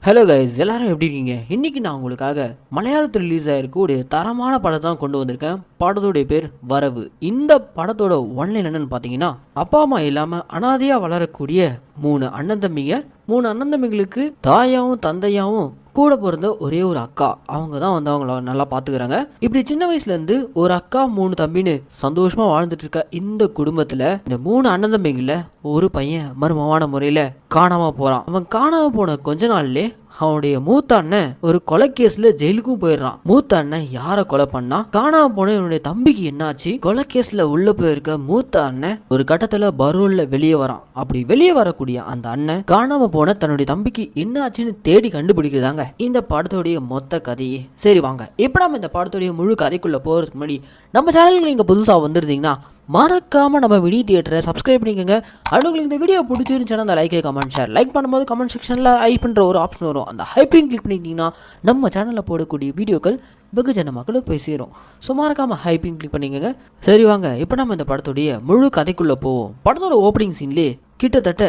Hello guys, எல்லாரும் எப்படி இருக்கீங்க? இன்னைக்கு நான் உங்களுக்காக மலையாளத்தில் ரிலீஸ் ஆகிருக்க ஒரு தரமான படத்தை தான் கொண்டு வந்திருக்கேன். படத்தோடைய பேர் வரவு. இந்த படத்தோட ஒன்லைன் என்னன்னு பார்த்தீங்கன்னா, அப்பா அம்மா இல்லாமல் அனாதையாக வளரக்கூடிய மூணு அண்ணன் தம்பிங்களுக்கு தாயாவும் தந்தையாவும் கூட பிறந்த ஒரே ஒரு அக்கா. அவங்க தான் வந்து அவங்கள நல்லா பார்த்துக்கிறாங்க. இப்படி சின்ன வயசுலேருந்து ஒரு அக்கா மூணு தம்பின்னு சந்தோஷமாக வாழ்ந்துட்டு இருக்க இந்த குடும்பத்தில் இந்த மூணு அண்ணன் தம்பிங்கள ஒரு பையன் மர்மமான முறையில் காணாம போகிறான். அவன் காணாம போன கொஞ்ச நாள்லே அவனுடைய மூத்த அண்ணன் ஒரு கொலை கேஸ்ல ஜெயிலுக்கும் போயிடுறான். மூத்த அண்ணன் யாரை கொலை பண்ணா, காணாம போன இவனுடைய தம்பிக்கு என்னாச்சு, கொலை கேஸ்ல உள்ள போயிருக்க மூத்த அண்ணன் ஒரு கட்டத்துல பரோல்ல வெளியே வரான். அப்படி வெளியே வரக்கூடிய அந்த அண்ணன் காணாம போன தன்னுடைய தம்பிக்கு என்னாச்சுன்னு தேடி கண்டுபிடிக்கிறதாங்க இந்த படத்தோடைய மொத்த கதையே. சரி வாங்க, இப்ப நம்ம இந்த படத்தோடைய முழு கதைக்குள்ள போறதுக்கு முன்னாடி நம்ம சேனலுக்கு நீங்க புதுசா வந்திருந்தீங்கன்னா மறக்காம நம்ம வினி தியேட்டரை சப்ஸ்கிரைப் பண்ணிக்கோங்க. உங்களுக்கு இந்த வீடியோ பிடிச்சிருந்துச்சுன்னா அந்த லைக்கே கமெண்ட் ஷேர். லைக் பண்ணும்போது கமெண்ட் செக்ஷனில் ஹைப்ன்ற ஒரு ஆப்ஷன் வரும். அந்த ஹைப்பிங் கிளிக் பண்ணிக்கிட்டிங்கன்னா நம்ம சேனலில் போடக்கூடிய வீடியோக்கள் வெகுஜன மக்களுக்கு போய் சேரும். ஸோ மறக்காம ஹைப்பிங் கிளிக் பண்ணிக்கோங்க. சரி வாங்க, இப்போ நம்ம இந்த படத்துடைய முழு கதைக்குள்ளே போவோம். படத்தோட ஓப்பனிங் சீன்லேயே கிட்டத்தட்ட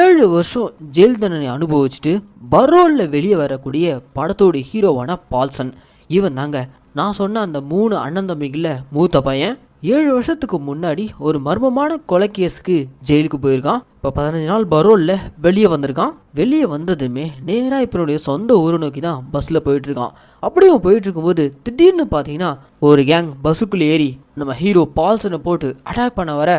7 வருஷம் ஜெயில் தண்டனை அனுபவிச்சுட்டு பரோலில் வெளியே வரக்கூடிய படத்தோடைய ஹீரோவான பால்சன். இவன் தாங்க நான் சொன்ன அந்த மூணு அண்ணன் தம்பிகளில் மூத்த பையன். 7 வருஷத்துக்கு முன்னாடி ஒரு மர்மமான கொலை கேஸுக்கு ஜெயிலுக்கு போயிருக்கான். இப்போ 15 நாள் பரோலில் வெளியே வந்திருக்கான். வெளியே வந்ததுமே நேராக இப்பனுடைய சொந்த ஊரை நோக்கி தான் பஸ்ஸில் போயிட்டுருக்கான். அப்படியும் போயிட்டு இருக்கும்போது திடீர்னு பார்த்தீங்கன்னா ஒரு கேங் பஸ்ஸுக்குள்ளே ஏறி நம்ம ஹீரோ பால்சனை போட்டு அட்டாக் பண்ண வர,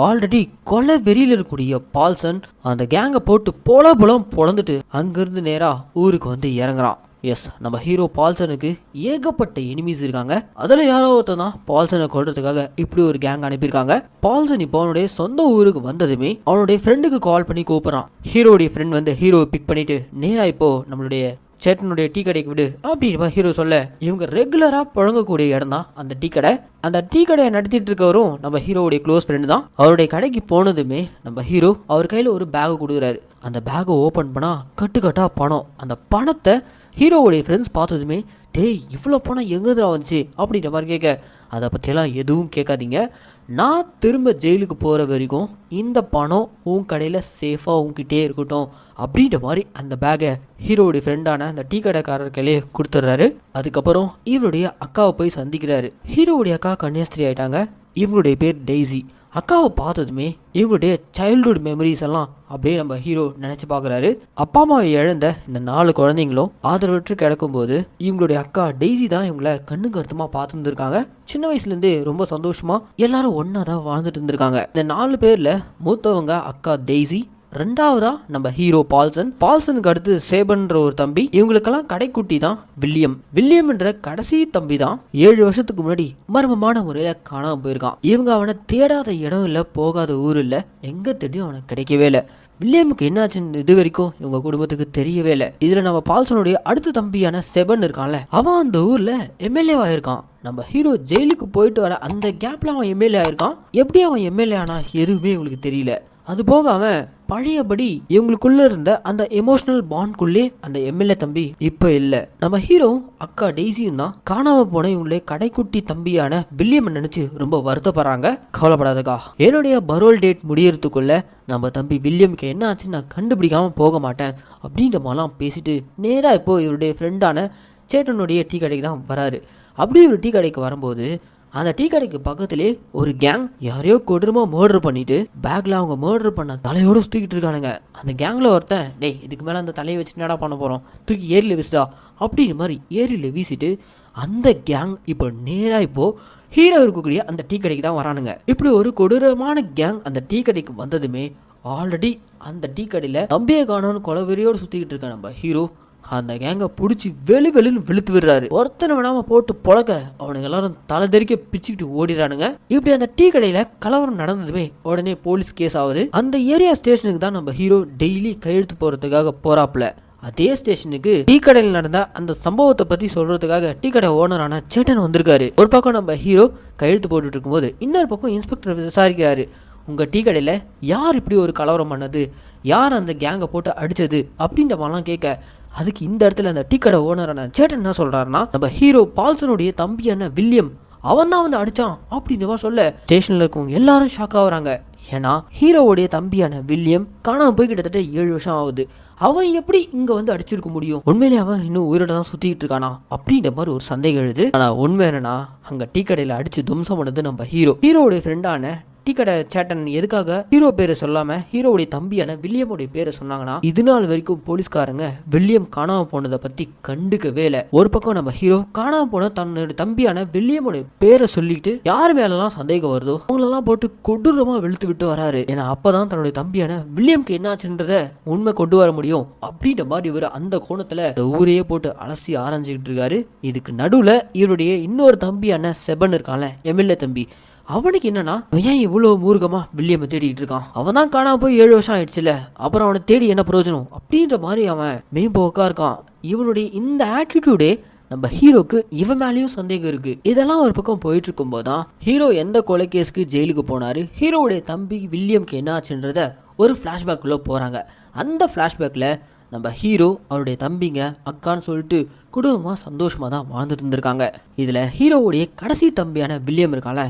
ஆல்ரெடி கொலை வெறியில் இருக்கக்கூடிய பால்சன் அந்த கேங்கை போட்டு பொலம் பொழந்துட்டு அங்கேருந்து நேராக ஊருக்கு வந்து இறங்குறான். எஸ், நம்ம ஹீரோ பால்சனுக்கு ஏகப்பட்ட எனிமீஸ் இருக்காங்க. அதில் யாரோ ஒருத்தன் தான் பால்சனை கொல்றதுக்காக இப்படி ஒரு கேங் அனுப்பியிருக்காங்க. பால்சன் இப்போ அவனுடைய சொந்த ஊருக்கு வந்ததுமே அவனுடைய ஃப்ரெண்டுக்கு கால் பண்ணி கூப்பிட்றான். ஹீரோடைய ஃப்ரெண்ட் வந்து ஹீரோவை பிக் பண்ணிட்டு நேராக இப்போ நம்மளுடைய சேட்டனுடைய டீ கடைக்கு விடு அப்படின்னு ஹீரோ சொல்ல, இவங்க ரெகுலராக புழங்கக்கூடிய இடம் தான் அந்த டீ கடை. அந்த டீ கடையை நடத்திட்டு இருக்கவரும் நம்ம ஹீரோவுடைய க்ளோஸ் ஃப்ரெண்டு தான். அவருடைய கடைக்கு போனதுமே நம்ம ஹீரோ அவர் கையில் ஒரு பேக்கை கொடுக்குறாரு. அந்த பேக்கை ஓப்பன் பண்ணால் கட்டுக்கட்டாக பணம். அந்த பணத்தை ஹீரோவுடைய ஃப்ரெண்ட்ஸ் பார்த்ததுமே, டேய் இவ்வளோ பணம் எங்கிருந்துடா வந்துச்சு அப்படின்ற மாதிரி கேட்க, அதை பற்றியெல்லாம் எதுவும் கேட்காதீங்க, நான் திரும்ப ஜெயிலுக்கு போகிற வரைக்கும் இந்த பணம் உன் கடையில் சேஃபாக உன்கிட்டே இருக்கட்டும் அப்படின்ற மாதிரி அந்த பேக்கை ஹீரோடைய ஃப்ரெண்டான அந்த டீ கடைக்காரர் கையிலே கொடுத்துட்றாரு. அதுக்கப்புறம் இவருடைய அக்காவை போய் சந்திக்கிறாரு. ஹீரோவுடைய அக்கா கன்னியாஸ்திரி ஆகிட்டாங்க. இவங்களுடைய பேர் டெய்ஸி. அக்காவை பார்த்ததுமே இவங்களுடைய சைல்டுஹுட் மெமரிஸ் எல்லாம் அப்படியே நம்ம ஹீரோ நினச்சி பார்க்குறாரு. அப்பா அம்மாவை இழந்த இந்த 4 குழந்தைங்களும் ஆதரவற்று கிடக்கும்போது இவங்களுடைய அக்கா டெய்ஸி தான் இவங்களை கண்ணு கருத்துமாக பார்த்து இருந்திருக்காங்க. சின்ன வயசுலேருந்தே ரொம்ப சந்தோஷமாக எல்லாரும் ஒன்றா தான் வாழ்ந்துட்டு இருந்திருக்காங்க. இந்த 4 பேரில் மூத்தவங்க அக்கா டெய்ஸி, ரெண்டாவதா நம்ம ஹீரோ பால்சனுக்கு அடுத்து சேபன்ற ஒரு தம்பி. இவங்களுக்கெல்லாம் கடைக்குட்டி தான் வில்லியம் என்ற கடைசி தம்பி தான் 7 வருஷத்துக்கு முன்னாடி மர்மமான முறையில காணாம போயிருக்கான். இவங்க அவனை தேடாத இடம் இல்லை, போகாத ஊர் இல்லை, எங்க தேடியும் அவனுக்கு கிடைக்கவே இல்லை. வில்லியமுக்கு என்னாச்சுன்னு இது வரைக்கும் இவங்க குடும்பத்துக்கு தெரியவே இல்லை. இதுல நம்ம பால்சனுடைய அடுத்த தம்பியான செபன் இருக்கான்ல, அவன் அந்த ஊர்ல எம்எல்ஏ ஆயிருக்கான். நம்ம ஹீரோ ஜெயிலுக்கு போயிட்டு வர அந்த கேப்ல அவன் எம்எல்ஏ ஆயிருக்கான். எப்படி அவன் எம்எல்ஏ ஆனா எதுவுமே இவங்களுக்கு தெரியல. அது போக அவன் பழையபடி இவங்களுக்குள்ள இருந்த அந்த எமோஷனல் பாண்ட்குள்ளே அந்த எம்எல்ஏ தம்பி இப்ப இல்ல. நம்ம ஹீரோ அக்கா டெய்ஸியும் தான் காணாம போன இவங்களுடைய கடைக்குட்டி தம்பியான வில்லியம் நினைச்சு ரொம்ப வருத்தப்படுறாங்க. கவலைப்படாதக்கா, என்னுடைய பரோல் டேட் முடியறதுக்குள்ள நம்ம தம்பி வில்லியமுக்கு என்ன ஆச்சு நான் கண்டுபிடிக்காம போக மாட்டேன் அப்படின்ற மாதிரிலாம் பேசிட்டு நேரா இப்போ இவருடைய ஃப்ரெண்டான சேட்டனுடைய டீ கடைக்கு தான் வராரு. அப்படி ஒரு டீ கடைக்கு வரும்போது அந்த டீ கடைக்கு பக்கத்திலே ஒரு கேங் யாரையோ கொடூரமா மர்டர் பண்ணிட்டு பேக்ல அவங்க மர்டர் பண்ண தலையோட சுத்திக்கிட்டு இருக்கானுங்க. அந்த கேங்ல ஒருத்தன், டேய் இதுக்கு மேல அந்த தலையை வச்சு என்னடா பண்ண போறோம், தூக்கி ஏரியில வீசுடா அப்படின்னு மாதிரி ஏரியில வீசிட்டு அந்த கேங் இப்போ நேரா இப்போ ஹீரோ இருக்கக்கூடிய அந்த டீ கடைக்கு தான் வரானுங்க. இப்படி ஒரு கொடூரமான கேங் அந்த டீ கடைக்கு வந்ததுமே ஆல்ரெடி அந்த டீ கடையில தம்பியை காணோன்னு கொலவெறியோடு சுத்திக்கிட்டு இருக்க நம்ம ஹீரோ அந்த கேங்கை பிடிச்சி வெளுன்னு வெளுத்து விடுறாரு. ஒருத்தனை விடாம போட்டு பொழக்க அவனுங்க எல்லாரும் தலை தெறிக்க பிச்சுக்கிட்டு ஓடிறானுங்க. இப்படி அந்த டீ கடையில கலவரம் நடந்ததுமே உடனே போலீஸ் கேஸ் ஆகுது. அந்த ஏரியா ஸ்டேஷனுக்கு தான் நம்ம ஹீரோ டெய்லி கையெழுத்து போறதுக்காக போறாப்புல. அதே ஸ்டேஷனுக்கு டீ கடையில் நடந்த அந்த சம்பவத்தை பத்தி சொல்றதுக்காக டீ கடை ஓனரான சேட்டன் வந்திருக்காரு. ஒரு பக்கம் நம்ம ஹீரோ கையெழுத்து போட்டுட்டு இருக்கும்போது இன்னொரு பக்கம் இன்ஸ்பெக்டர் விசாரிக்கிறாரு. உங்கள் டீ கடையில் யார் இப்படி ஒரு கலவரம் பண்ணது, யார் அந்த கேங்கை போட்டு அடித்தது அப்படின்ற மாதிரிலாம் கேட்க, அதுக்கு இந்த இடத்துல அந்த டீ கடை ஓனரான சேட்டன் என்ன சொல்கிறாருன்னா, நம்ம ஹீரோ பால்சனுடைய தம்பியான வில்லியம் அவன் தான் வந்து அடித்தான் அப்படின்னு சொல்ல ஸ்டேஷனில் இருக்கவங்க எல்லாரும் ஷாக் ஆகுறாங்க. ஏன்னா ஹீரோவுடைய தம்பியான வில்லியம் காணாமல் போய் கிட்டத்தட்ட 7 வருஷம் ஆகுது. அவன் எப்படி இங்க வந்து அடிச்சிருக்க முடியும், உண்மையிலேயே அவன் இன்னும் உயிரோட தான் சுத்திட்டு இருக்கானா அப்படின்ற மாதிரி ஒரு சந்தேகம் எழுது. ஆனா உண்மை என்னன்னா அங்க டீ கடையில அடிச்சு தும்சம் பண்ணது நம்ம ஹீரோடைய ஃப்ரெண்டான டீ கடை சேட்டன் எதுக்காக ஹீரோ பேரை சொல்லாம ஹீரோவுடைய தம்பியான வில்லியமுடைய பேரை சொன்னாங்கன்னா, இது நாள் வரைக்கும் போலீஸ்காரங்க வில்லியம் காணாம போனதை பத்தி கண்டுக்கவே இல்லை. ஒரு பக்கம் நம்ம ஹீரோ காணாம போன தன்னுடைய தம்பியான வில்லியமுடைய பேரை சொல்லிட்டு யார் மேலாம் சந்தேகம் வருதோ அவங்களெல்லாம் போட்டு கொடூரமா வெளுத்து விட்டு வராரு. ஏன்னா அப்பதான் தன்னுடைய தம்பியான வில்லியம்க்கு என்னாச்சுன்றத உண்மை கொண்டு வர முடியும் அப்படின்ற மாதிரி இவர் அந்த கோணத்துல ஊரையே போட்டு அலசி ஆரஞ்சுக்கிட்டு இருக்காரு. இதுக்கு நடுவுல இவருடைய இன்னொரு தம்பியான செபன் இருக்கான்ல, எம்எல்ஏ தம்பி, அவனுக்கு என்னன்னா ஏன் இவ்வளவு மூர்க்கமா வில்லியம் தேடிட்டு இருக்கான், அவன் தான் காணாம போய் 7 வருஷம் ஆயிடுச்சுல, அப்புறம் அவனை தேடி என்ன பிரயோஜனம் அப்படின்ற மாதிரி அவன் மேம்போக்கா இருக்கான். இவனுடைய இந்த ஆட்டிடியூடே நம்ம ஹீரோக்கு இவன் மேலேயும் சந்தேகம் இருக்கு. இதெல்லாம் ஒரு பக்கம் போயிட்டு இருக்கும் போதுதான் ஹீரோ எந்த கொலை கேஸுக்கு ஜெயிலுக்கு போனாரு, ஹீரோவுடைய தம்பி வில்லியம்க்கு என்ன ஆச்சுன்றத ஒரு பிளாஷ்பேக்குள்ள போறாங்க. அந்த பிளாஷ்பேக்ல நம்ம ஹீரோ அவருடைய தம்பிங்க அக்கான்னு சொல்லிட்டு குடும்பமா சந்தோஷமா தான் வாழ்ந்துட்டு இருந்திருக்காங்க. இதுல ஹீரோவுடைய கடைசி தம்பியான வில்லியம் இருக்கால,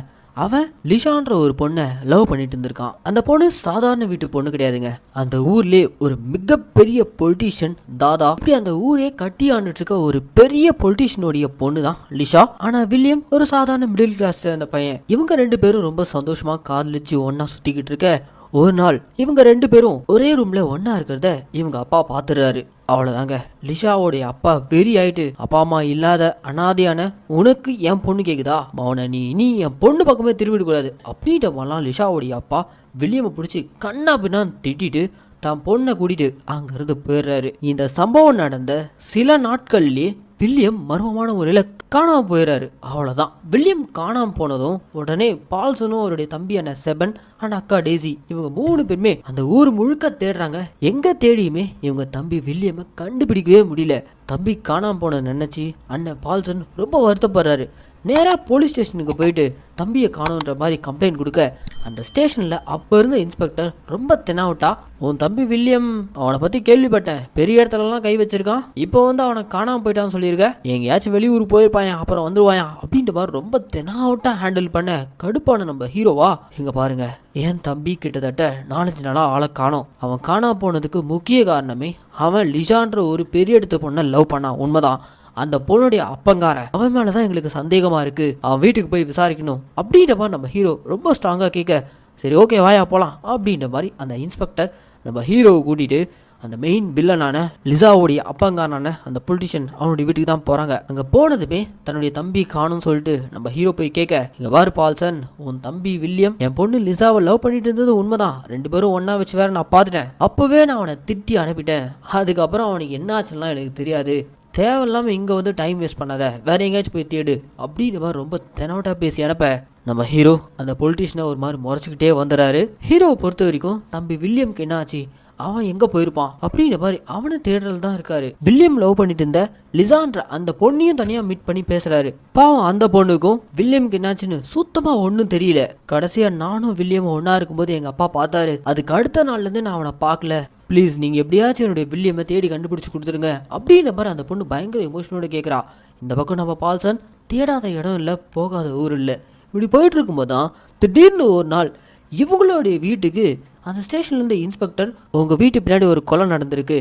அவன் லிஷான்ற ஒரு பொண்ணை லவ் பண்ணிட்டு இருந்திருக்கான். அந்த பொண்ணு சாதாரண வீட்டு பொண்ணு கிடையாதுங்க, அந்த ஊர்லயே ஒரு மிகப்பெரிய பொலிட்டீஷியன் தாதா, அப்படி அந்த ஊரே கட்டி ஆண்டுட்டு இருக்க ஒரு பெரிய பொலிட்டீஷியனுடைய பொண்ணு தான் லிஷா. ஆனா வில்லியம் ஒரு சாதாரண மிடில் கிளாஸ் அந்த பையன். இவங்க 2 பேரும் ரொம்ப சந்தோஷமா காதலிச்சு ஒன்னா சுத்திக்கிட்டு இருக்க ஒரு நாள் இவங்க 2 பேரும் ஒரே ரூம்ல ஒன்னா இருக்கிறத இவங்க அப்பா பாத்துறாரு. அவ்வளவுதாங்க, லிஷாவோடைய அப்பா வெறி ஆயிட்டு, அப்பா அம்மா இல்லாத அனாதையான உனக்கு என் பொண்ணு கேக்குதா, அவனை நீ என் பொண்ணு பக்கமே திரும்பிட கூடாது அப்படின்ற மாதிரிலாம் லிஷாவோடைய அப்பா வில்லியமை பிடிச்சி கண்ணா பின்னா திட்டிட்டு தான் பொண்ணை கூட்டிட்டு அங்கிருந்து போயிடுறாரு. இந்த சம்பவம் நடந்த சில நாட்கள்லயே வில்லியம் மர்மமான முறையில் காணாம போயிடுறாரு. அவ்வளோதான், வில்லியம் காணாம போனதும் உடனே பால்சனும் அவருடைய தம்பியான செபன் அண்ட் அக்கா டேசி இவங்க 3 பேருமே அந்த ஊர் முழுக்க தேடுறாங்க. எங்க தேடியுமே இவங்க தம்பி வில்லியமை கண்டுபிடிக்கவே முடியல. தம்பி காணாம போனதை நினைச்சு அண்ணன் பால்சன் ரொம்ப வருத்தப்படுறாரு. நேராக போலீஸ் ஸ்டேஷனுக்கு போயிட்டு தம்பியை காணுன்ற மாதிரி கம்ப்ளைண்ட் கொடுக்க அந்த ஸ்டேஷனில் அப்போ இருந்த இன்ஸ்பெக்டர் ரொம்ப தெனாவிட்டா, உன் தம்பி வில்லியம் அவனை பற்றி கேள்விப்பட்டேன், பெரிய இடத்துலலாம் கை வச்சிருக்கான், இப்போ வந்து அவனை காணாமல் போயிட்டான்னு சொல்லியிருக்க, எங்கேயாச்சும் வெளியூர் போயிருப்பாயா அப்புறம் வந்துருவாயா அப்படின்ற மாதிரி ரொம்ப தெனாவிட்டா ஹேண்டில் பண்ண கடுப்பான நம்ம ஹீரோவா. இங்கே பாருங்க, என் தம்பி கிட்டத்தட்ட 4-5 நாளாக ஆளை காணோம். அவன் காணாம போனதுக்கு முக்கிய காரணமே அவன் லிஷான்ற ஒரு பெரிய இடத்து பொண்ணை லவ் பண்ணான். உண்மைதான், அந்த பொண்ணுடைய அப்பங்காரன் அவன் மேலதான் எங்களுக்கு சந்தேகமா இருக்கு, அவன் வீட்டுக்கு போய் விசாரிக்கணும் அப்படின்ற மாதிரி நம்ம ஹீரோ ரொம்ப ஸ்ட்ராங்கா கேட்க, சரி ஓகே வாயா போலாம் அப்படின்ற மாதிரி அந்த இன்ஸ்பெக்டர் நம்ம ஹீரோவை கூட்டிட்டு அந்த மெயின் வில்லனான லிசாவுடைய அப்பங்காரனான அந்த பொலிட்டிஷியன் அவனுடைய வீட்டுக்கு தான் போறாங்க. அங்க போனதுமே தன்னுடைய தம்பி காணும்னு சொல்லிட்டு நம்ம ஹீரோ போய் கேட்க, இங்க பாரு பால்சன், உன் தம்பி வில்லியம் என் பொண்ணு லிசாவை லவ் பண்ணிட்டு இருந்தது உண்மைதான், 2 பேரும் ஒன்னா வச்சு வேற நான் பார்த்துட்டேன், அப்பவே நான் அவனை திட்டி அனுப்பிட்டேன், அதுக்கப்புறம் அவனுக்கு என்ன ஆச்சுலாம் எனக்கு தெரியாது, தேவையில்லாமல் இங்கே வந்து டைம் வேஸ்ட் பண்ணாத, வேற எங்கேயாச்சும் போய் தேடு அப்படின்ற மாதிரி ரொம்ப தெனவட்டாக பேசி அனுப்ப நம்ம ஹீரோ அந்த பொலிட்டிஷியனை ஒரு மாதிரி முறைச்சிக்கிட்டே வந்துடுறாரு. ஹீரோவை பொறுத்த வரைக்கும் தம்பி வில்லியம்க்கு என்ன ஆச்சு, அவன் எங்கே போயிருப்பான் அப்படின்ற மாதிரி அவனை தேடுறது தான் இருக்காரு. வில்லியம் லவ் பண்ணிட்டு இருந்த லிசான்ற அந்த பொண்ணையும் தனியாக மீட் பண்ணி பேசுறாரு. பாவம் அந்த பொண்ணுக்கும் வில்லியம்க்கு என்னாச்சுன்னு சுத்தமாக ஒன்றும் தெரியல. கடைசியாக நானும் வில்லியம் ஒன்றா இருக்கும்போது எங்கள் அப்பா பார்த்தாரு, அதுக்கு அடுத்த நாள்லேருந்து நான் அவனை பார்க்கல, ப்ளீஸ் நீங்கள் எப்படியாச்சும் என்னுடைய வில்லியமை தேடி கண்டுபிடிச்சி கொடுத்துருங்க அப்படின்ற மாதிரி அந்த பொண்ணு பயங்கர எமோஷனோட கேட்குறா. இந்த பக்கம் நம்ம பால்சன் தேடாத இடம் இல்லை, போகாத ஊர் இல்லை, இப்படி போயிட்டு இருக்கும்போது தான் திடீர்னு ஒரு நாள் இவங்களுடைய வீட்டுக்கு அந்த ஸ்டேஷன்லேருந்து இன்ஸ்பெக்டர், உங்கள் வீட்டு பின்னாடி ஒரு கொலை நடந்திருக்கு,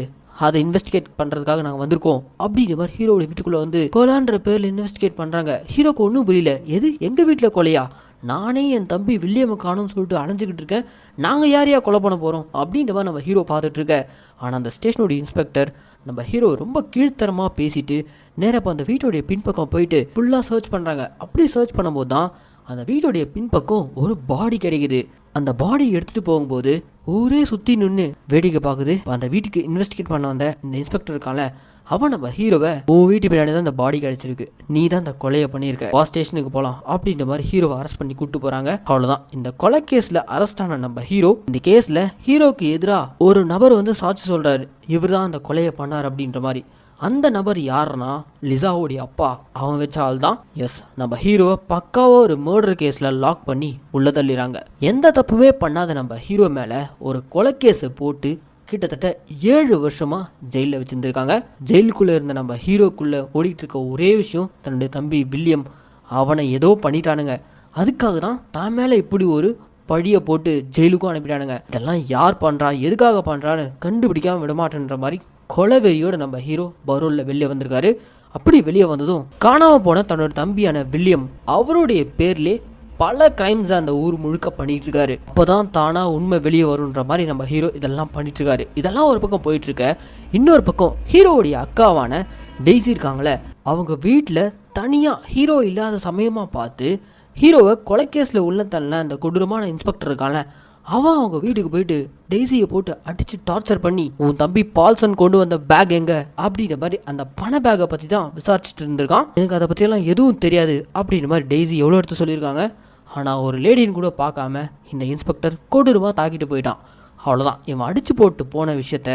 அதை இன்வெஸ்டிகேட் பண்ணுறதுக்காக நாங்கள் வந்திருக்கோம் அப்படின்ற மாதிரி ஹீரோடைய வீட்டுக்குள்ளே வந்து கொலான்ற பேரில் இன்வெஸ்டிகேட் பண்ணுறாங்க. ஹீரோக்கு ஒன்றும் புரியல, எது எங்கள் வீட்டில் கொலையா, நானே என் தம்பி வில்லியமை காணும்னு சொல்லிட்டு அலைஞ்சிக்கிட்டு இருக்கேன், நாங்கள் யாரையா கொலை பண்ண போகிறோம் அப்படின்ற மாதிரி நம்ம ஹீரோ பார்த்துட்ருக்க. ஆனால் அந்த ஸ்டேஷனுடைய இன்ஸ்பெக்டர் நம்ம ஹீரோ ரொம்ப கீழ்த்தரமாக பேசிட்டு நேராக அந்த வீட்டுடைய பின்பக்கம் போயிட்டு ஃபுல்லாக சர்ச் பண்ணுறாங்க. அப்படி சர்ச் பண்ணும்போது தான் அந்த வீட்டுடைய பின்பக்கம் ஒரு பாடி கிடைக்குது. அந்த பாடி எடுத்துகிட்டு போகும்போது ஊரே சுற்றி நின்று வேடிக்கை பார்க்குது. அந்த வீட்டுக்கு இன்வெஸ்டிகேட் பண்ண வந்த இந்த இன்ஸ்பெக்டர் இருக்கான்ல, அவன் நம்ம ஹீரோவை, உன் வீட்டு பின்னாடி தான் இந்த பாடி கிடைச்சிருக்கு, நீ தான் இந்த கொலையை பண்ணியிருக்க, வா ஸ்டேஷனுக்கு போகலாம் அப்படின்ற மாதிரி ஹீரோவை அரெஸ்ட் பண்ணி கூப்பிட்டு போகிறாங்க. அவ்வளோதான், இந்த கொலை கேஸில் அரெஸ்ட் ஆன நம்ம ஹீரோ இந்த கேஸில் ஹீரோக்கு எதிராக ஒரு நபர் வந்து சாட்சி சொல்கிறாரு, இவர் தான் அந்த கொலையை பண்ணார் அப்படின்ற மாதிரி. அந்த நபர் யாருன்னா லிசாவுடைய அப்பா, அவன் வச்ச ஆள் தான். எஸ், நம்ம ஹீரோவை பக்காவாக ஒரு மர்டர் கேஸில் லாக் பண்ணி உள்ள தள்ளிடுறாங்க. எந்த தப்புமே பண்ணாத நம்ம ஹீரோ மேலே ஒரு கொலை கேஸை போட்டு கிட்டத்தட்ட 7 வருஷமாக ஜெயிலில் வச்சுருந்துருக்காங்க. ஜெயிலுக்குள்ளே இருந்த நம்ம ஹீரோக்குள்ளே ஓடிட்டு இருக்க ஒரே விஷயம் தன்னுடைய தம்பி வில்லியம், அவனை ஏதோ பண்ணிட்டானுங்க, அதுக்காக தான் தான் மேலே இப்படி ஒரு பழியை போட்டு ஜெயிலுக்கும் அனுப்பிட்டானுங்க. இதெல்லாம் யார் பண்ணுறா, எதுக்காக பண்ணுறான்னு கண்டுபிடிக்காம விடமாட்டேன்ற மாதிரி கொலவெறியோடு நம்ம ஹீரோ பரோலில் வெளியே வந்திருக்காரு. அப்படி வெளியே வந்ததும் காணாமல் போன தன்னோட தம்பியான வில்லியம் அவருடைய பேர்லே பல கிரைம்ஸை அந்த ஊர் முழுக்க பண்ணிட்டு இருக்காரு. அப்போதான் தானா உண்மை வெளியே வரும்ன்ற மாதிரி நம்ம ஹீரோ இதெல்லாம் பண்ணிட்டு இருக்காரு. இதெல்லாம் ஒரு பக்கம் போயிட்டு இருக்க, இன்னொரு பக்கம் ஹீரோவுடைய அக்காவான டெய்ஸி இருக்காங்களே, அவங்க வீட்டில் தனியாக ஹீரோ இல்லாத சமயமாக பார்த்து ஹீரோவை கொலைக்கேஸில் உள்ள தள்ள அந்த கொடூரமான இன்ஸ்பெக்டர் இருக்காங்க, அவன் அவங்க வீட்டுக்கு போயிட்டு டெய்ஸியை போட்டு அடித்து டார்ச்சர் பண்ணி உன் தம்பி பால்சன் கொண்டு வந்த பேக் எங்க அப்படின்ற மாதிரி அந்த பண பேக்கை பற்றி தான் விசாரிச்சுட்டு இருந்திருக்கான். எனக்கு அதை பற்றியெல்லாம் எதுவும் தெரியாது அப்படின்ற மாதிரி டெய்ஸி எவ்வளோ எடுத்து சொல்லியிருக்காங்க. ஆனால் ஒரு லேடின்னு கூட பார்க்காம இந்த இன்ஸ்பெக்டர் கொடூரமாக தாக்கிட்டு போயிட்டான். அவ்வளோதான், இவன் அடித்து போட்டு போன விஷயத்த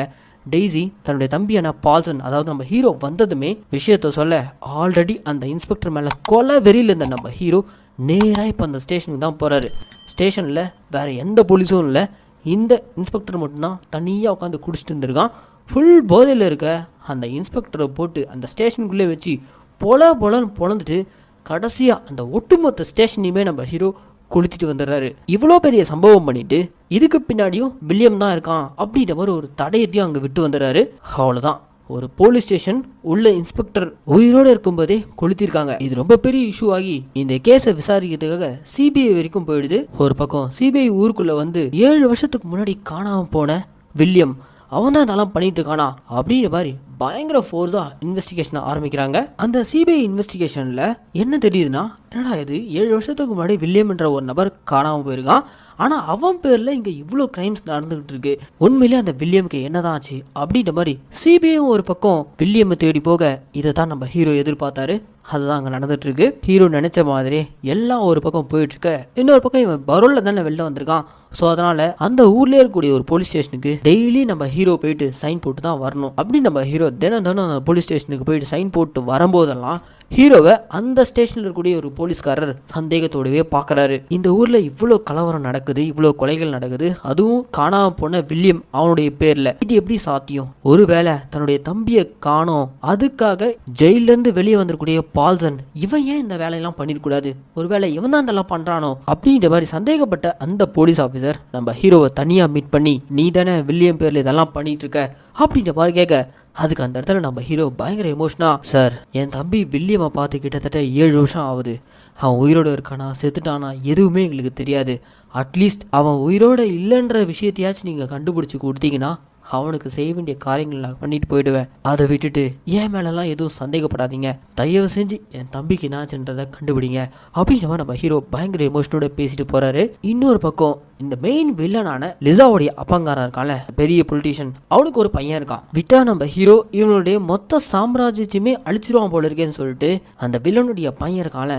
டெய்ஸி தன்னுடைய தம்பியான பால்சன், அதாவது நம்ம ஹீரோ வந்ததுமே விஷயத்த சொல்ல ஆல்ரெடி அந்த இன்ஸ்பெக்டர் மேலே கொலை வெறியில் இருந்த நம்ம ஹீரோ நேராக இப்போ அந்த ஸ்டேஷனுக்கு தான் போகிறாரு. ஸ்டேஷனில் வேறு எந்த போலீஸும் இல்லை, இந்த இன்ஸ்பெக்டர் மட்டும்தான் தனியாக உட்காந்து குடிச்சிட்டு இருந்திருக்கான். ஃபுல் போதையில் இருக்க அந்த இன்ஸ்பெக்டரை போட்டு அந்த ஸ்டேஷனுக்குள்ளே வச்சு பொலன்னு பொழந்துட்டு கடைசியாக அந்த ஒட்டுமொத்த ஸ்டேஷனையுமே நம்ம ஹீரோ கொளுத்திட்டு வந்துடுறாரு. இவ்வளோ பெரிய சம்பவம் பண்ணிட்டு இதுக்கு பின்னாடியும் வில்லியம் தான் இருக்கான் அப்படின்ற மாதிரி ஒரு தடயத்தையும் அங்கே விட்டு வந்துடுறாரு. அவ்வளோதான், ஒரு போலீஸ் ஸ்டேஷன் உள்ள இன்ஸ்பெக்டர் உயிரோடு இருக்கும்போதே கொளுத்திருக்காங்க. இது ரொம்ப பெரிய இஷ்யூ ஆகி இந்த கேஸை விசாரிக்கிறதுக்காக சிபிஐ வரைக்கும் போயிடுது. ஒரு பக்கம் சிபிஐ ஊருக்குள்ள வந்து 7 வருஷத்துக்கு முன்னாடி காணாமல் போன வில்லியம் அவன் தான் இதெல்லாம் பண்ணிட்டு இருக்கானா அப்படின்ற மாதிரி பயங்கர ஃபோர்ஸாக இன்வெஸ்டிகேஷனை ஆரம்பிக்கிறாங்க. அந்த சிபிஐ இன்வெஸ்டிகேஷனில் என்ன தெரியுதுன்னா, என்னடா இது 7 வருஷத்துக்கு முன்னாடி வில்லியம் என்ற ஒரு நபர் காணாமல் போயிருக்கான், ஆனால் அவன் பேரில் இங்கே இவ்வளோ கிரைம்ஸ் நடந்துகிட்டு இருக்கு, உண்மையிலே அந்த வில்லியமுக்கு என்னதான் ஆச்சு அப்படின்ற மாதிரி சிபிஐயும் ஒரு பக்கம் வில்லியமை தேடி போக இதை தான் நம்ம ஹீரோ எதிர்பார்த்தாரு. அதுதான் அங்கே நடந்துட்டு இருக்கு. ஹீரோ நினைச்ச மாதிரி எல்லாம் ஒரு பக்கம் போயிட்டு இருக்க, இன்னொரு பக்கம் இவன் பரோலில் தானே வெளில வந்திருக்கான். ஸோ அதனால அந்த ஊர்லேயே இருக்கக்கூடிய ஒரு போலீஸ் ஸ்டேஷனுக்கு டெய்லி நம்ம ஹீரோ போயிட்டு சைன் போட்டு தான் வரணும். அப்படி நம்ம ஹீரோ தினம் அந்த போலீஸ் ஸ்டேஷனுக்கு போயிட்டு சைன் போட்டு வரும்போதெல்லாம் ஹீரோவை அந்த ஸ்டேஷனில் இருக்கக்கூடிய ஒரு போலீஸ்காரர் சந்தேகத்தோடவே பார்க்குறாரு. இந்த ஊரில் இவ்வளோ கலவரம் நடக்குது, இவ்வளோ கொலைகள் நடக்குது, அதுவும் காணாமல் போன வில்லியம் அவனுடைய பேரில், இது எப்படி சாத்தியம்? ஒருவேளை தன்னுடைய தம்பியை காணோம், அதுக்காக ஜெயிலேருந்து வெளியே வந்திருக்கூடிய பால்சன் இவன் ஏன் இந்த வேலையெல்லாம் பண்ணிடக்கூடாது, ஒருவேளை இவன் தான் இதெல்லாம் பண்ணுறானோ அப்படின்ற மாதிரி சந்தேகப்பட்ட அந்த போலீஸ் ஆஃபீஸர் நம்ம ஹீரோவை தனியாக மீட் பண்ணி நீ தானே வில்லியம் பேரில் இதெல்லாம் பண்ணிட்டு இருக்க அப்படின்ற மாதிரி கேட்க, அதுக்கு அந்த இடத்துல நம்ம ஹீரோ பயங்கர எமோஷனா, சார் என் தம்பி வில்லியமை பார்த்து கிட்டத்தட்ட 7 வருஷம் ஆகுது, அவன் உயிரோடு இருக்கானா செத்துட்டானா எதுவுமே எங்களுக்கு தெரியாது, அட்லீஸ்ட் அவன் உயிரோடு இல்லைன்ற விஷயத்தையாச்சும் நீங்கள் கண்டுபிடிச்சி கொடுத்தீங்கன்னா அவனுக்கு செய்ய வேண்டிய காரியங்கள் நான் பண்ணிட்டு போயிடுவேன். அதை விட்டுட்டு என் மேலெல்லாம் எதுவும் சந்தேகப்படாதீங்க, தயவு செஞ்சு என் தம்பிக்கு என்னாச்சுன்றதை கண்டுபிடிங்க அப்படின்ற மாதிரி நம்ம ஹீரோ பயங்கர எமோஷனோட பேசிட்டு போறாரு. இன்னொரு பக்கம் இந்த மெயின் வில்லனான லிசாவுடைய அப்பங்காரன் இருக்கான்ல, பெரிய பொலிட்டீஷியன், அவனுக்கு ஒரு பையன் இருக்கான். விட்டா நம்ம ஹீரோ இவனுடைய மொத்த சாம்ராஜ்யத்தையுமே அழிச்சிருவான் போல இருக்கேன்னு சொல்லிட்டு அந்த வில்லனுடைய பையன் இருக்கான்ல,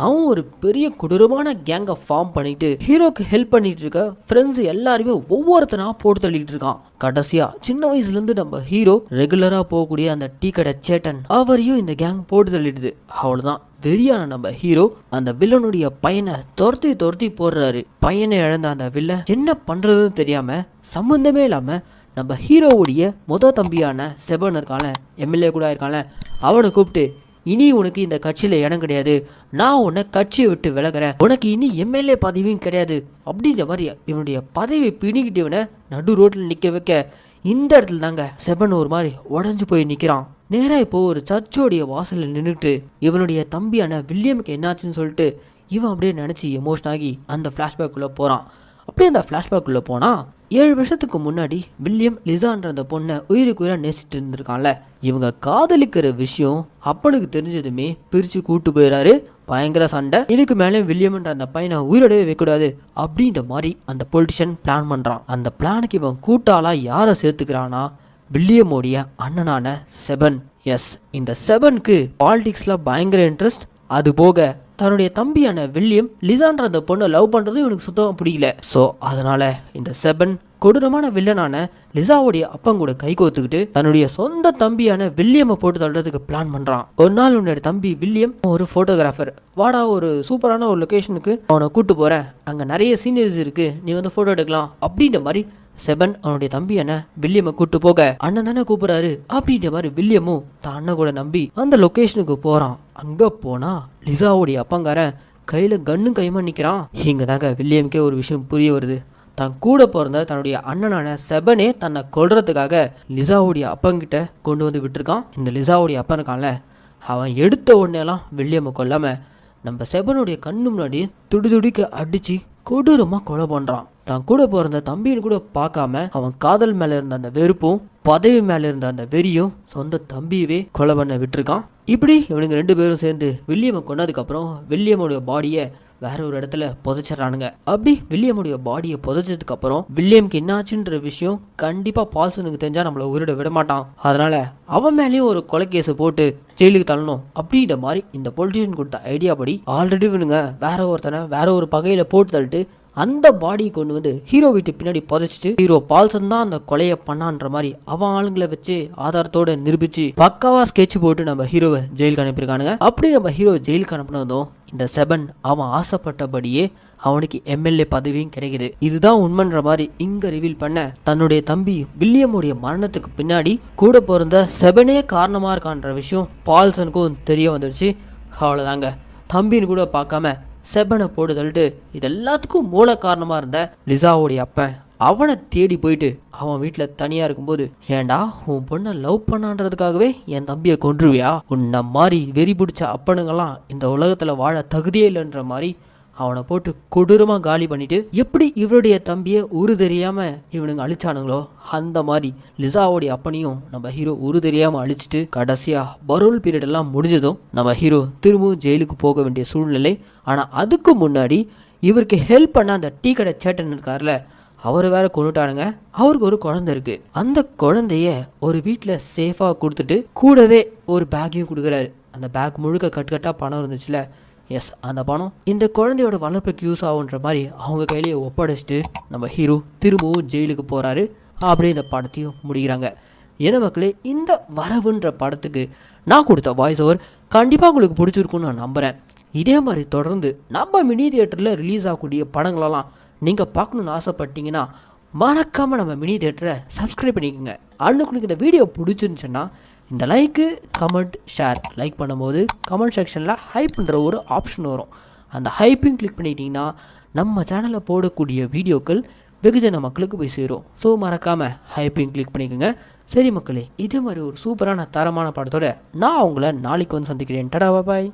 அவன் ஒரு பெரிய கொடூரமான கேங்கை ஃபார்ம் பண்ணிட்டு ஹீரோக்கு ஹெல்ப் பண்ணிட்டு இருக்க ஃப்ரெண்ட்ஸ் எல்லாருமே ஒவ்வொருத்தனா போட்டு தள்ளிட்டு இருக்கான். கடைசியா சின்ன வயசுலேருந்து நம்ம ஹீரோ ரெகுலராக போகக்கூடிய அந்த டீ கடை சேட்டன் அவரையும் இந்த கேங் போட்டு தள்ளிடுது. அவ்வளோதான், வெறியான நம்ம ஹீரோ அந்த வில்லனுடைய பையனை துரத்தி போடுறாரு. பையனை இழந்த அந்த வில்லன் என்ன பண்றதுன்னு தெரியாம சம்பந்தமே இல்லாம நம்ம ஹீரோவுடைய தம்பியான செபன் இருக்கான, எம்எல்ஏ கூட இருக்கான, அவனை கூப்பிட்டு இனி உனக்கு இந்த கட்சியில் இடம் கிடையாது, நான் உன்னை கட்சியை விட்டு விலகிறேன், உனக்கு இனி எம்எல்ஏ பதவியும் கிடையாது அப்படின்ற மாதிரி இவனுடைய பதவியை பிடிக்கிட்டு இவனை நடு ரோட்டில் நிற்க வைக்க, இந்த இடத்துல தாங்க செபன் ஒரு மாதிரி உடஞ்சு போய் நிற்கிறான். நேராக இப்போ ஒரு சர்ச்சோடைய வாசலில் நின்றுட்டு இவனுடைய தம்பியான வில்லியமுக்கு என்னாச்சுன்னு சொல்லிட்டு இவன் அப்படியே நினச்சி எமோஷன் ஆகி அந்த ஃப்ளாஷ்பேக்குள்ளே போகிறான். அப்படியே அந்த ஃப்ளாஷ்பேக்குள்ளே போனால் 7 வருஷத்துக்கு முன்னாடி வில்லியம் லிசான்ற அந்த பொண்ணை உயிருக்கு நேசிட்டு இருந்திருக்கான்ல, இவங்க காதலிக்கிற விஷயம் அப்பனுக்கு தெரிஞ்சதுமே பிரித்து கூட்டு போயிடாரு. பயங்கர சண்டை. இதுக்கு மேலே வில்லியம்ன்ற அந்த பையனை உயிரோடவே வைக்கக்கூடாது அப்படின்ற மாதிரி அந்த பொலிட்டிஷியன் பிளான் பண்ணுறான். அந்த பிளானுக்கு இவன் கூட்டாளாக யாரை சேர்த்துக்கிறான்னா வில்லியமோடைய அண்ணனான செபன். எஸ், இந்த செபனுக்கு பாலிடிக்ஸில் பயங்கர இன்ட்ரெஸ்ட். அது போக தன்னுடைய தம்பியான வில்லியம் லிசான்ற அந்த பொண்ணை லவ் பண்ணுறது இவனுக்கு சுத்தமாக பிடிக்கல. ஸோ அதனால இந்த செபன் கொடூரமான வில்லனான லிசாவுடைய அப்பங்கூட கை கோத்துக்கிட்டு தன்னுடைய சொந்த தம்பியான வில்லியமை போட்டு தள்ளுறதுக்கு பிளான் பண்ணுறான். ஒரு நாள் உன்னோட தம்பி வில்லியம் ஒரு ஃபோட்டோகிராஃபர், வாடா ஒரு சூப்பரான ஒரு லொக்கேஷனுக்கு அவனை கூப்பிட்டு போகிறேன், அங்கே நிறைய சீனரிஸ் இருக்குது, நீ வந்து ஃபோட்டோ எடுக்கலாம் அப்படின்ற மாதிரி செபன் அவனுடைய தம்பியான வில்லியமை கூட்டு போக, அண்ணன் தானே கூப்பிடுறாரு அப்படின்ற மாதிரி வில்லியமும் தான் அண்ணன் கூட நம்பி அந்த லொக்கேஷனுக்கு போகிறான். அங்கே போனால் லிசாவுடைய அப்பங்காரன் கையில் கன்னும் கைமா நிற்கிறான். இங்கே தாங்க வில்லியம்கே ஒரு விஷயம் புரிய வருது. தான் கூட பிறந்த தன்னுடைய அண்ணனான செபனே தன்னை கொல்றதுக்காக லிசாவுடைய அப்பங்கிட்ட கொண்டு வந்து விட்டுருக்கான். இந்த லிசாவுடைய அப்பன் இருக்கான்ல, அவன் எடுத்த உடனேலாம் வில்லியம்மை கொல்லாமல் நம்ம செபனுடைய கண்ணு முன்னாடி துடிக்க அடித்து கொடூரமாக கொலை பண்ணுறான். தான் கூட பிறந்த தம்பின்னு கூட பார்க்காம அவன் காதல் மேலே இருந்த அந்த வெறுப்பும் பதவி மேலே இருந்த அந்த வெறியும் சொந்த தம்பியவே கொலை பண்ண விட்டுருக்கான். இப்படி இவனுங்க 2 பேரும் சேர்ந்து வில்லியம்மை கொண்டதுக்கப்புறம் வில்லியமுடைய பாடியை வேற ஒரு இடத்துல புதைச்சிடறானுங்க. அப்படி வில்லியமுடைய பாடியை புதைச்சதுக்கு அப்புறம் வில்லியம்க்கு என்னாச்சுன்ற விஷயம் கண்டிப்பா பால்சனுக்கு தெரிஞ்சா நம்மள உயிரிட விட மாட்டான். அதனால அவன் மேலேயும் ஒரு கொலை கேஸை போட்டு ஜெயிலுக்கு தள்ளணும் அப்படின்ற மாதிரி இந்த பொலிட்டிஷியன் கொடுத்த ஐடியா படி ஆல்ரெடி இவனுங்க வேற ஒருத்தனை வேற ஒரு பகையில போட்டு தள்ளிட்டு அந்த பாடியை கொண்டு வந்து ஹீரோ வீட்டு பின்னாடி புதைச்சிட்டு ஹீரோ பால்சன் தான் அந்த கொலையை பண்ணான்ற மாதிரி அவன் ஆளுங்களை வச்சு ஆதாரத்தோட நிரூபிச்சு பக்காவா ஸ்கெட்ச் போட்டு நம்ம ஹீரோவை ஜெயிலுக்கு அனுப்பியிருக்கானுங்க. அப்படி நம்ம ஹீரோ ஜெயிலுக்கு அனுப்பினதும் இந்த செபன் அவன் ஆசைப்பட்டபடியே அவனுக்கு எம்எல்ஏ பதவியும் கிடைக்குது. இதுதான் உண்மைன்ற மாதிரி இங்க ரிவீல் பண்ண தன்னுடைய தம்பி வில்லியமுடைய மரணத்துக்கு பின்னாடி கூட பிறந்த செபனே காரணமா இருக்கான்ற விஷயம் பால்சனுக்கும் தெரிய வந்துடுச்சு. அவ்வளோதாங்க, தம்பின்னு கூட பார்க்காம செபனை போட்டு தள்ளிட்டு இது எல்லாத்துக்கும் மூல காரணமாக இருந்த லிசாவுடைய அப்பன் அவனை தேடி போயிட்டு அவன் வீட்டில் தனியாக இருக்கும்போது, ஏண்டா உன் பொண்ணை லவ் பண்ணான்றதுக்காகவே என் தம்பியை கொன்றுவியா, உன்னை மாதிரி வெறி பிடிச்ச அப்பனுங்கெல்லாம் இந்த உலகத்தில் வாழ தகுதியே இல்லைன்ற மாதிரி அவனை போட்டு கொடூரமாக காலி பண்ணிட்டு எப்படி இவருடைய தம்பியை உரு தெரியாமல் இவனுங்க அழிச்சானுங்களோ அந்த மாதிரி லிசாவோடைய அப்பனையும் நம்ம ஹீரோ உரு தெரியாமல் அழிச்சிட்டு கடைசியாக பரோல் பீரியட் எல்லாம் முடிஞ்சதும் நம்ம ஹீரோ திரும்பவும் ஜெயிலுக்கு போக வேண்டிய சூழ்நிலை. ஆனால் அதுக்கு முன்னாடி இவருக்கு ஹெல்ப் பண்ண அந்த டீ கடை சேட்டன் இருக்கார்ல, அவர் வேற கொண்டுட்டானுங்க. அவருக்கு ஒரு குழந்தை இருக்கு. அந்த குழந்தைய ஒரு வீட்டில் சேஃபாக கொடுத்துட்டு கூடவே ஒரு பேக்கையும் கொடுக்குறாரு. அந்த பேக் முழுக்க கட்டுக்கட்டாக பணம் இருந்துச்சுல, எஸ் அந்த பணம் இந்த குழந்தையோட வளர்ப்புக்கு யூஸ் ஆகுன்ற மாதிரி அவங்க கையிலேயே ஒப்படைச்சிட்டு நம்ம ஹீரோ திரும்பவும் ஜெயிலுக்கு போகிறாரு. அப்படியே இந்த படத்தையும் முடிக்கிறாங்க. ஏன்னா மக்களே, இந்த வரவுன்ற படத்துக்கு நான் கொடுத்த வாய்ஸ் ஓவர் கண்டிப்பாக உங்களுக்கு பிடிச்சிருக்குன்னு நான் நம்புகிறேன். இதே மாதிரி தொடர்ந்து நம்ம மினி தியேட்டரில் ரிலீஸ் ஆகக்கூடிய படங்களெல்லாம் நீங்கள் பார்க்கணுன்னு ஆசைப்பட்டீங்கன்னா மறக்காமல் நம்ம மினி தியேட்டரை சப்ஸ்கிரைப் பண்ணிக்கோங்க. அன்னைக்கு இந்த வீடியோ பிடிச்சிருந்துச்சுன்னா இந்த லைக்கு கமெண்ட் ஷேர் லைக் பண்ணும்போது கமெண்ட் செக்ஷனில் ஹைப்ன்ற ஒரு ஆப்ஷன் வரும். அந்த ஹைப்பையும் கிளிக் பண்ணிட்டீங்கன்னா நம்ம சேனலில் போடக்கூடிய வீடியோக்கள் வெகுஜன மக்களுக்கு போய் சேரும். ஸோ மறக்காமல் ஹைப்பையும் கிளிக் பண்ணிக்கோங்க. சரி மக்களே, இதே மாதிரி ஒரு சூப்பரான தரமான படத்தோட நான் உங்களை நாளைக்கு வந்து சந்திக்கிறேன். டடா பாய்.